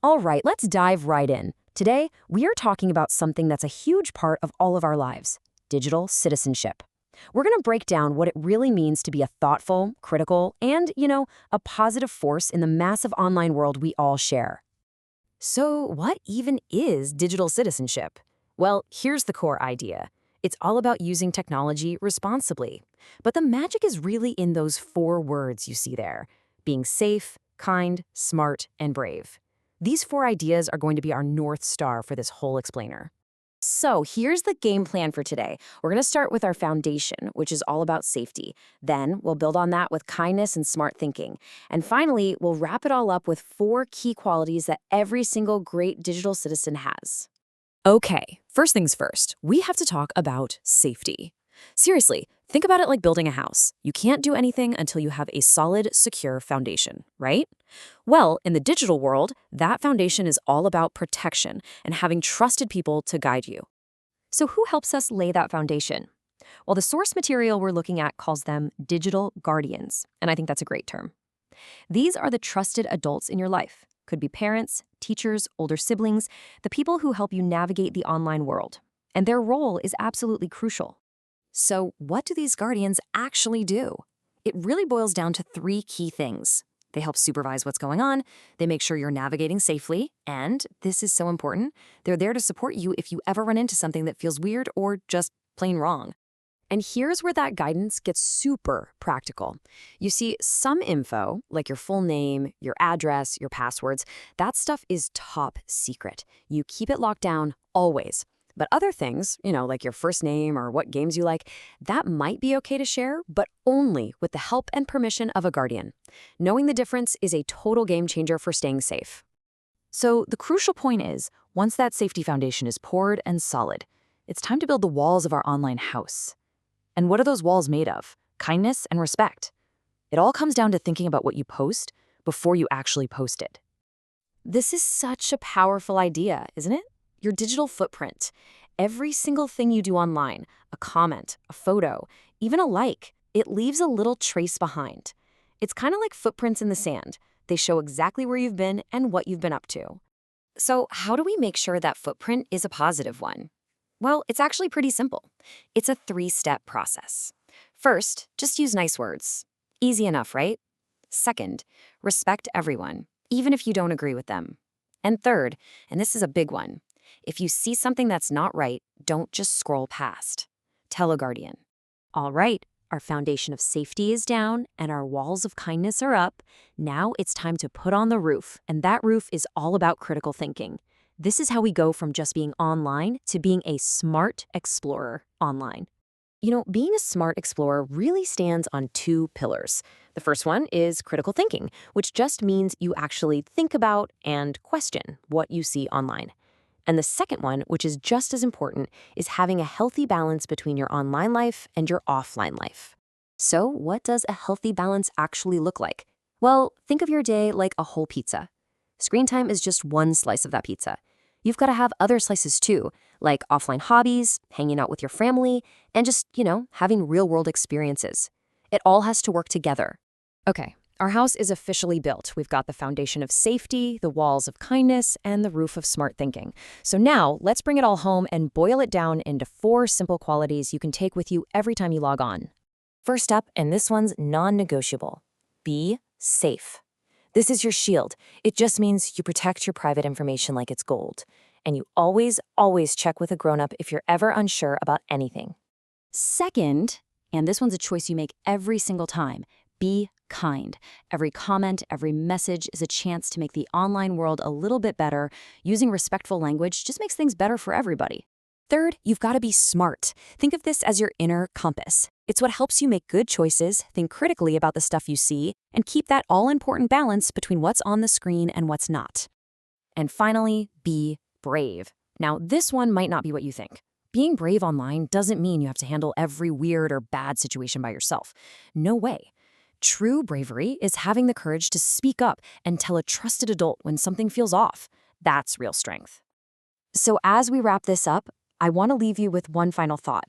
All right, let's dive right in. Today, we are talking about something that's a huge part of all of our lives: digital citizenship. We're going to break down what it really means to be a thoughtful, critical, and, a positive force in the massive online world we all share. So, what even is digital citizenship? Well, here's the core idea. It's all about using technology responsibly. But the magic is really in those four words you see there: being safe, kind, smart, and brave. These four ideas are going to be our North Star for this whole explainer. So here's the game plan for today. We're going to start with our foundation, which is all about safety. Then we'll build on that with kindness and smart thinking. And finally, we'll wrap it all up with four key qualities that every single great digital citizen has. Okay, first things first, we have to talk about safety. Seriously, think about it like building a house. You can't do anything until you have a solid, secure foundation, right? Well, in the digital world, that foundation is all about protection and having trusted people to guide you. So who helps us lay that foundation? Well, the source material we're looking at calls them digital guardians, and I think that's a great term. These are the trusted adults in your life. Could be parents, teachers, older siblings, the people who help you navigate the online world. And their role is absolutely crucial. So what do these guardians actually do? It really boils down to three key things. They help supervise what's going on, they make sure you're navigating safely, and, this is so important, they're there to support you if you ever run into something that feels weird or just plain wrong. And here's where that guidance gets super practical. You see, some info, like your full name, your address, your passwords, that stuff is top secret. You keep it locked down always. But other things, like your first name or what games you like, that might be okay to share, but only with the help and permission of a guardian. Knowing the difference is a total game changer for staying safe. So the crucial point is, once that safety foundation is poured and solid, it's time to build the walls of our online house. And what are those walls made of? Kindness and respect. It all comes down to thinking about what you post before you actually post it. This is such a powerful idea, isn't it? Your digital footprint. Every single thing you do online, a comment, a photo, even a like, it leaves a little trace behind. It's kind of like footprints in the sand. They show exactly where you've been and what you've been up to. So how do we make sure that footprint is a positive one? Well, it's actually pretty simple. It's a three-step process. First, just use nice words. Easy enough, right? Second, respect everyone, even if you don't agree with them. And third, and this is a big one, if you see something that's not right, don't just scroll past. Tell a guardian. All right, our foundation of safety is down and our walls of kindness are up. Now it's time to put on the roof, and that roof is all about critical thinking. This is how we go from just being online to being a smart explorer online. Being a smart explorer really stands on two pillars. The first one is critical thinking, which just means you actually think about and question what you see online. And the second one, which is just as important, is having a healthy balance between your online life and your offline life. So what does a healthy balance actually look like? Well, think of your day like a whole pizza. Screen time is just one slice of that pizza. You've got to have other slices too, like offline hobbies, hanging out with your family, and just, having real-world experiences. It all has to work together. Okay, our house is officially built. We've got the foundation of safety, the walls of kindness, and the roof of smart thinking. So now, let's bring it all home and boil it down into four simple qualities you can take with you every time you log on. First up, and this one's non-negotiable: be safe. This is your shield. It just means you protect your private information like it's gold. And you always, always check with a grown-up if you're ever unsure about anything. Second, and this one's a choice you make every single time, be kind. Every comment, every message is a chance to make the online world a little bit better. Using respectful language just makes things better for everybody. Third, you've got to be smart. Think of this as your inner compass. It's what helps you make good choices, think critically about the stuff you see, and keep that all-important balance between what's on the screen and what's not. And finally, be brave. Now, this one might not be what you think. Being brave online doesn't mean you have to handle every weird or bad situation by yourself. No way. True bravery is having the courage to speak up and tell a trusted adult when something feels off. That's real strength. So as we wrap this up, I want to leave you with one final thought.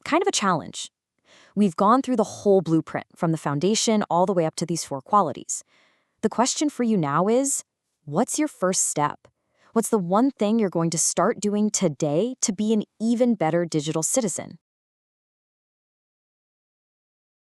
Kind of a challenge. We've gone through the whole blueprint, from the foundation all the way up to these four qualities. The question for you now is, What's your first step? What's the one thing you're going to start doing today to be an even better digital citizen?